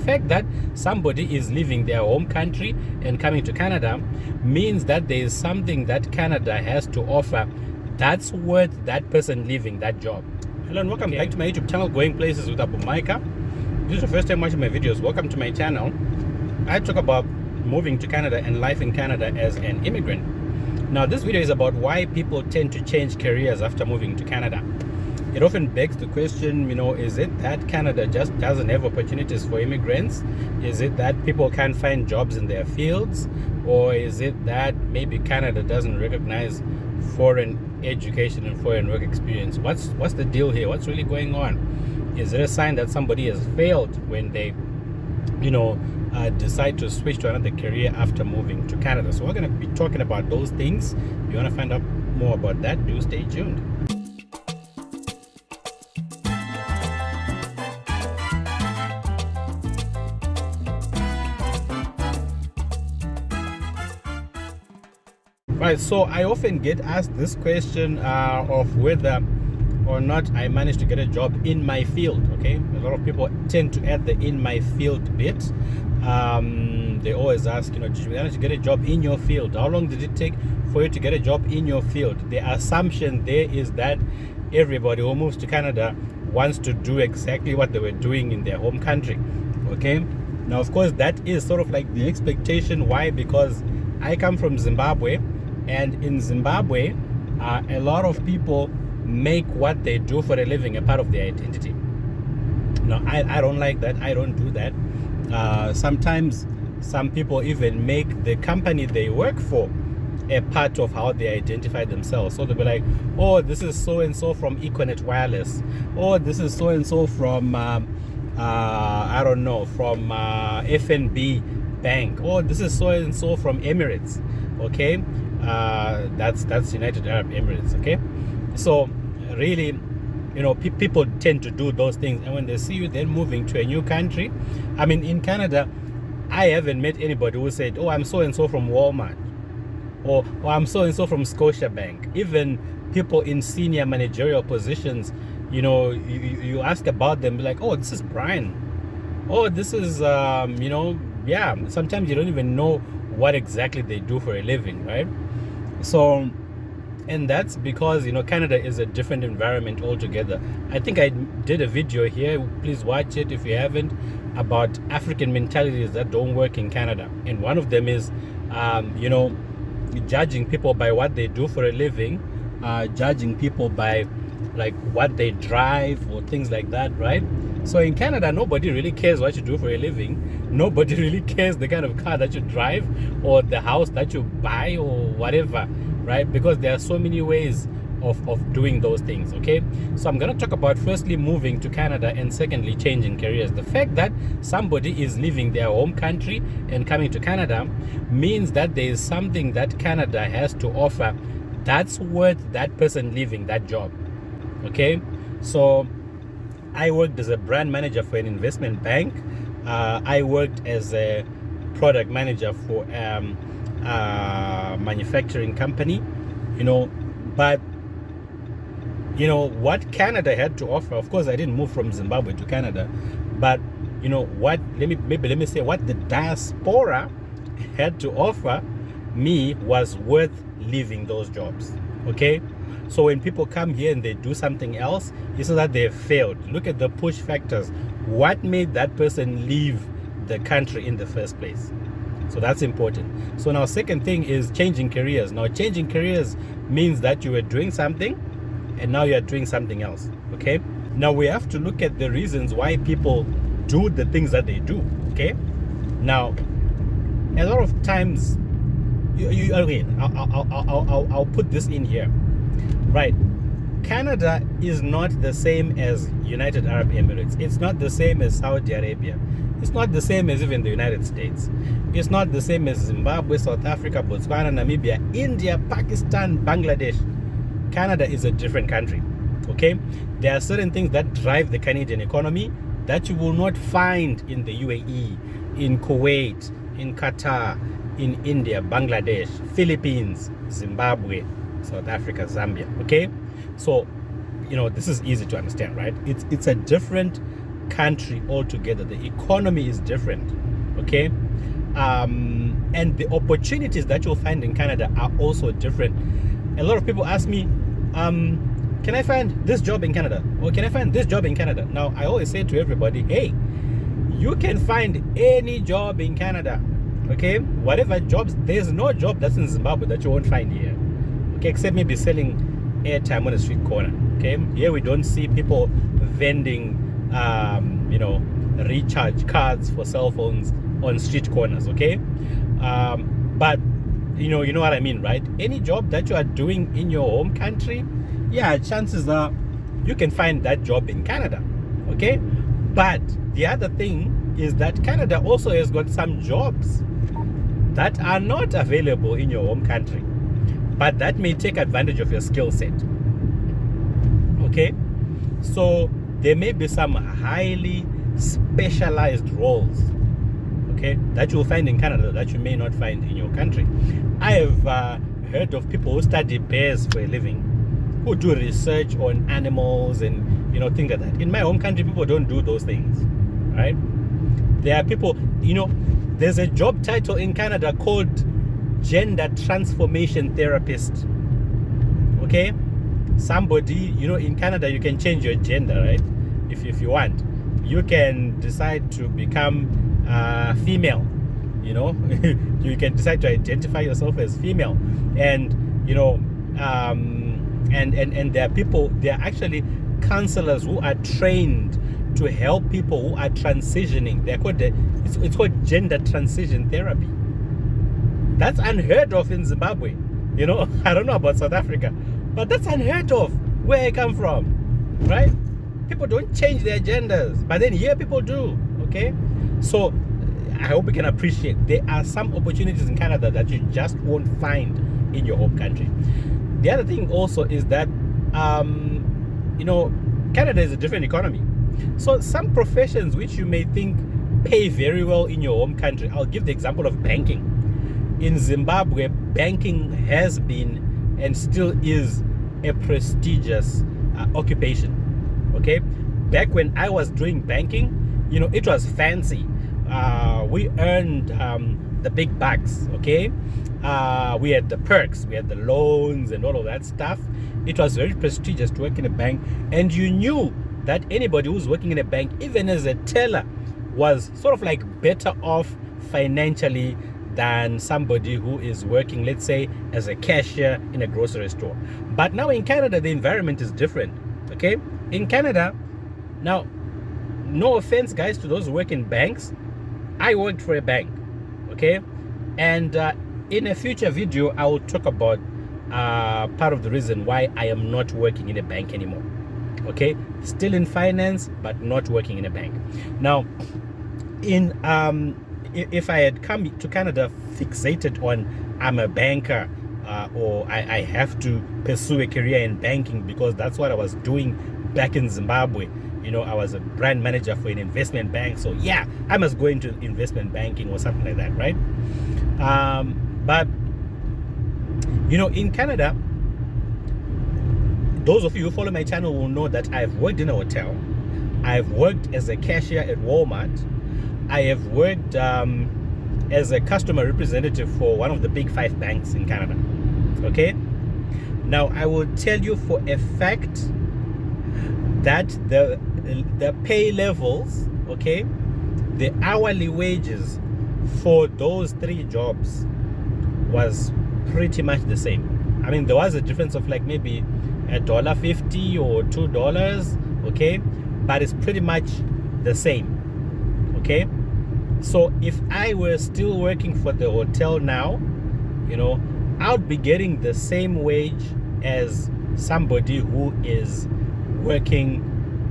fact that somebody is leaving their home country and coming to Canada means that there is something that Canada has to offer that's worth that person leaving that job. Hello and welcome back to my YouTube channel, Going Places with Abu Micah. If this is your first time watching my videos, welcome to my channel. I talk about moving to Canada and life in Canada as an immigrant. Now this video is about why people tend to change careers after moving to Canada. It often begs the question, is it that Canada just doesn't have opportunities for immigrants? Is it that people can't find jobs in their fields? Or is it that maybe Canada doesn't recognize foreign education and foreign work experience? What's the deal here? What's really going on? Is it a sign that somebody has failed when they, decide to switch to another career after moving to Canada? So we're going to be talking about those things. If you want to find out more about that, do stay tuned. Right, so I often get asked this question of whether or not I managed to get a job in my field. Okay, a lot of people tend to add the "in my field" bit. They always ask, did you manage to get a job in your field? How long did it take for you to get a job in your field? The assumption there is that everybody who moves to Canada wants to do exactly what they were doing in their home country. Okay, now of course that is sort of like the expectation. Why? Because I come from Zimbabwe. And in Zimbabwe, a lot of people make what they do for a living a part of their identity. Now, I don't like that. I don't do that. Sometimes some people even make the company they work for a part of how they identify themselves. So they'll be like, oh, this is so-and-so from Econet Wireless. Oh, this is so-and-so from, I don't know, from FNB Bank. Oh, this is so-and-so from Emirates. Okay. That's United Arab Emirates. Okay, so really, people tend to do those things, and when they see you then moving to a new country, I mean, in Canada, I haven't met anybody who said, oh, I'm so and so from Walmart, or I'm so and so from Scotiabank. Even people in senior managerial positions, you ask about them, be like, oh, this is Brian. Oh, this is yeah. Sometimes you don't even know what exactly they do for a living, right? So, and that's because Canada is a different environment altogether. I think I did a video here, please watch it if you haven't, about African mentalities that don't work in Canada. And one of them is judging people by what they do for a living, judging people by like what they drive or things like that, right? So in Canada, nobody really cares what you do for a living. Nobody really cares the kind of car that you drive or the house that you buy or whatever, right? Because there are so many ways of doing those things, okay? So I'm going to talk about firstly moving to Canada and secondly changing careers. The fact that somebody is leaving their home country and coming to Canada means that there is something that Canada has to offer that's worth that person leaving that job, okay? So I worked as a brand manager for an investment bank. I worked as a product manager for a manufacturing company, but what Canada had to offer, of course I didn't move from Zimbabwe to Canada, but let me say what the diaspora had to offer me was worth leaving those jobs, okay? So when people come here and they do something else, it's not that they've failed. Look at the push factors. What made that person leave the country in the first place? So that's important. So now second thing is changing careers. Now changing careers means that you were doing something and now you're doing something else, okay? Now we have to look at the reasons why people do the things that they do, okay? Now, a lot of times, I'll put this in here. Right, Canada is not the same as United Arab Emirates. It's not the same as Saudi Arabia. It's not the same as even the United States. It's not the same as Zimbabwe, South Africa, Botswana, Namibia, India, Pakistan, Bangladesh. Canada is a different country, okay? There are certain things that drive the Canadian economy that you will not find in the UAE, in Kuwait, in Qatar, in India, Bangladesh, Philippines, Zimbabwe, South Africa, Zambia, okay? So, this is easy to understand, right? It's a different country altogether. The economy is different, okay? And the opportunities that you'll find in Canada are also different. A lot of people ask me, can I find this job in Canada? Or can I find this job in Canada? Now, I always say to everybody, hey, you can find any job in Canada, okay? Whatever jobs, there's no job that's in Zimbabwe that you won't find here, okay? Except maybe selling airtime on a street corner, okay? Here we don't see people vending, recharge cards for cell phones on street corners, okay? But you know what I mean, right? Any job that you are doing in your home country, yeah, chances are you can find that job in Canada, okay? But the other thing is that Canada also has got some jobs that are not available in your home country, but that may take advantage of your skill set, okay? So there may be some highly specialized roles, okay, that you'll find in Canada that you may not find in your country. I have heard of people who study bears for a living, who do research on animals and things like that. In my home country, people don't do those things, right? There are people, there's a job title in Canada called gender transformation therapist, okay? Somebody, in Canada, you can change your gender, right? If you want, you can decide to become female, you can decide to identify yourself as female, and and there are people, there are actually counselors who are trained to help people who are transitioning. They're called it's called gender transition therapy. That's unheard of in Zimbabwe. I don't know about South Africa, but that's unheard of where I come from, right? People don't change their genders, but then here people do, okay? So I hope you can appreciate there are some opportunities in Canada that you just won't find in your home country. The other thing also is that, Canada is a different economy. So some professions which you may think pay very well in your home country, I'll give the example of banking. In Zimbabwe, banking has been and still is a prestigious occupation, okay? Back when I was doing banking, it was fancy. We earned the big bucks, okay? We had the perks, we had the loans and all of that stuff. It was very prestigious to work in a bank, and you knew that anybody who's working in a bank, even as a teller, was sort of like better off financially than somebody who is working, let's say, as a cashier in a grocery store. But now in Canada, the environment is different, okay? In Canada, now, no offense, guys, to those who work in banks, I worked for a bank, okay? And in a future video, I will talk about part of the reason why I am not working in a bank anymore, okay? Still in finance, but not working in a bank. Now, if I had come to Canada fixated on I'm a banker, or I have to pursue a career in banking because that's what I was doing back in Zimbabwe. I was a brand manager for an investment bank, so yeah, I must go into investment banking or something like that, right? But in Canada, those of you who follow my channel will know that I've worked in a hotel, I've worked as a cashier at Walmart, I have worked as a customer representative for one of the big 5 banks in Canada, okay? Now, I will tell you for a fact that the pay levels, okay, the hourly wages for those 3 jobs was pretty much the same. I mean, there was a difference of like maybe $1.50 or $2, okay, but it's pretty much the same, okay? So if I were still working for the hotel now, I would be getting the same wage as somebody who is working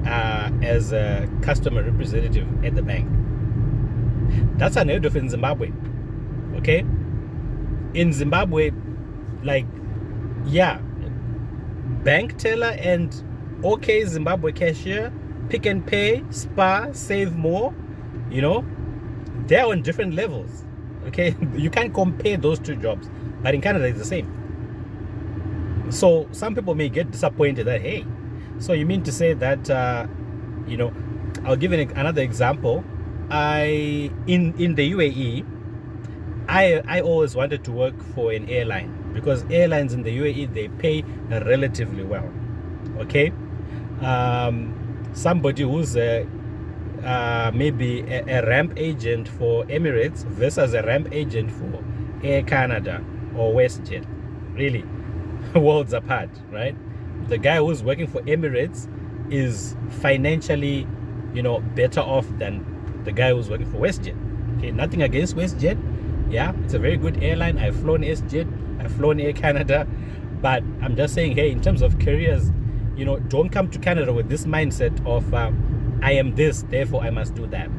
as a customer representative at the bank. That's unheard of in Zimbabwe, okay? In Zimbabwe, like, yeah, bank teller and okay Zimbabwe cashier, Pick and Pay, Spar, Save More, they're on different levels, okay? You can't compare those 2 jobs, but in Canada it's the same. So some people may get disappointed that, hey, so you mean to say that I'll give another example. In the UAE, I always wanted to work for an airline, because airlines in the UAE, they pay relatively well. Okay, somebody who's maybe a ramp agent for Emirates versus a ramp agent for Air Canada or WestJet, really worlds apart, right? The guy who's working for Emirates is financially, better off than the guy who's working for WestJet. Okay, nothing against WestJet. Yeah, it's a very good airline. I've flown WestJet, I've flown Air Canada, but I'm just saying, hey, in terms of careers, don't come to Canada with this mindset of I am this, therefore I must do that.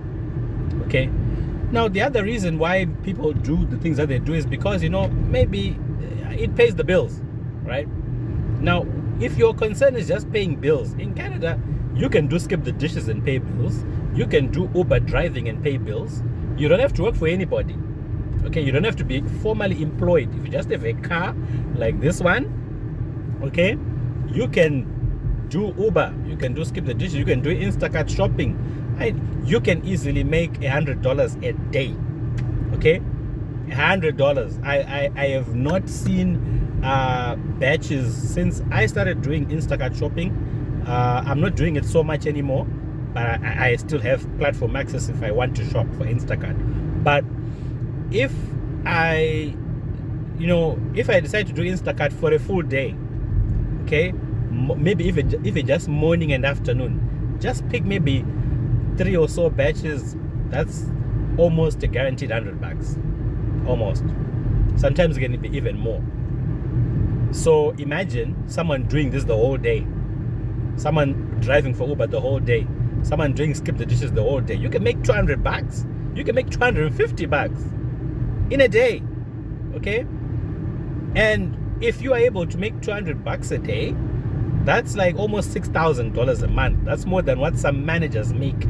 Okay. Now, the other reason why people do the things that they do is because, maybe it pays the bills, right? Now, if your concern is just paying bills, in Canada, you can do skip the dishes and pay bills. You can do Uber driving and pay bills. You don't have to work for anybody. Okay, you don't have to be formally employed. If you just have a car like this one, okay, you can do Uber, you can do skip the dishes, you can do Instacart shopping. You can easily make $100 a day. Okay, $100. I have not seen batches since I started doing Instacart shopping. I'm not doing it so much anymore, but I still have platform access if I want to shop for Instacart. But if I decide to do Instacart for a full day, okay, maybe even just morning and afternoon, just pick maybe 3 or so batches. That's almost a guaranteed $100. Almost. Sometimes it can be even more. So imagine someone doing this the whole day, someone driving for Uber the whole day, someone doing skip the dishes the whole day. You can make $200. You can make $250 in a day. Okay, and if you are able to make $200 a day, that's like almost $6,000 a month. That's more than what some managers make.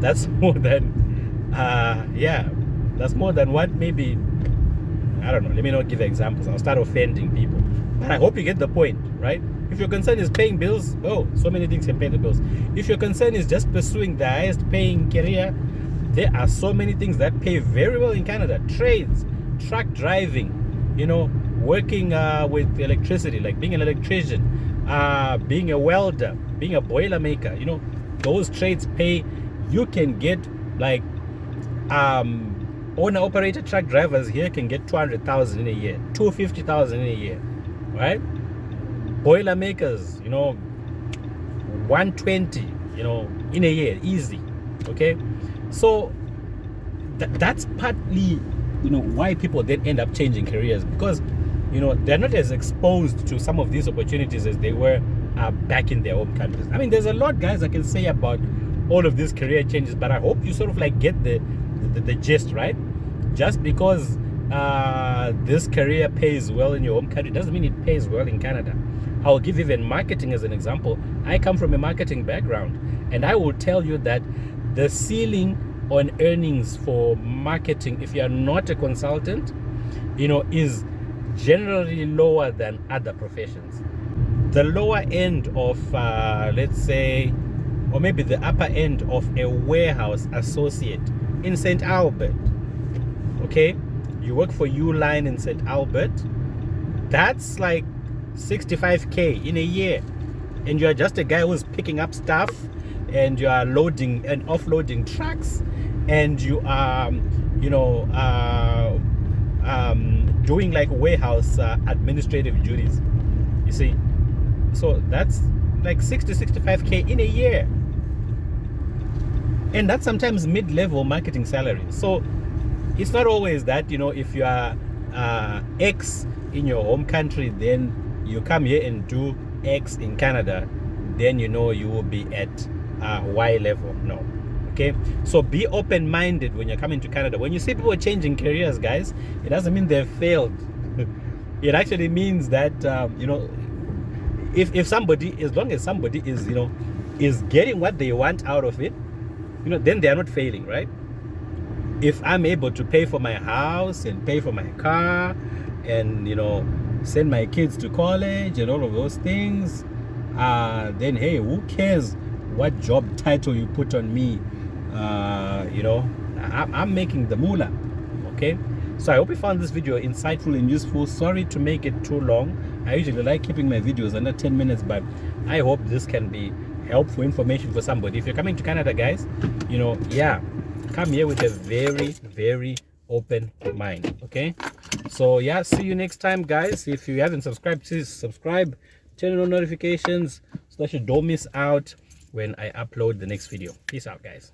That's more than that's more than what, maybe, I don't know, let me not give examples, I'll start offending people, but I hope you get the point, right? If your concern is paying bills, so many things can pay the bills. If your concern is just pursuing the highest paying career, there are so many things that pay very well in Canada. Trades, truck driving, working with electricity, like being an electrician, being a welder, being a boiler maker. Those trades pay. You can get like owner operator truck drivers here can get 200,000 in a year, 250,000 in a year, right? Boiler makers, 120, in a year, easy. Okay, so that's partly why people then end up changing careers, because they're not as exposed to some of these opportunities as they were back in their home countries. I mean, there's a lot, guys, I can say about all of these career changes, but I hope you sort of like get the gist, right? Just because this career pays well in your home country doesn't mean it pays well in Canada. I'll give even marketing as an example. I come from a marketing background, and I will tell you that the ceiling on earnings for marketing, if you are not a consultant, is generally lower than other professions. The lower end of let's say, or maybe the upper end of a warehouse associate in St. Albert, okay, you work for Uline in St. Albert, that's like 65K in a year, and you're just a guy who's picking up stuff, and you are loading and offloading trucks, and you are doing like warehouse administrative duties, you see. So that's like 65K in a year, and that's sometimes mid-level marketing salary. So it's not always that if you are X in your home country, then you come here and do X in Canada, then you will be at Y level. No. Okay, so be open-minded when you're coming to Canada. When you see people changing careers, guys, it doesn't mean they've failed. It actually means that if somebody, as long as somebody is is getting what they want out of it, then they are not failing, right? If I'm able to pay for my house and pay for my car and send my kids to college and all of those things, then hey, who cares what job title you put on me. You know, I'm making the moolah. Okay, so I hope you found this video insightful and useful. Sorry to make it too long. I usually like keeping my videos under 10 minutes, but I hope this can be helpful information for somebody. If you're coming to Canada, guys, you know, yeah, come here with a very, very open mind. Okay, so yeah, see you next time, guys. If you haven't subscribed, please subscribe, turn on notifications so that you don't miss out when I upload the next video. Peace out, guys.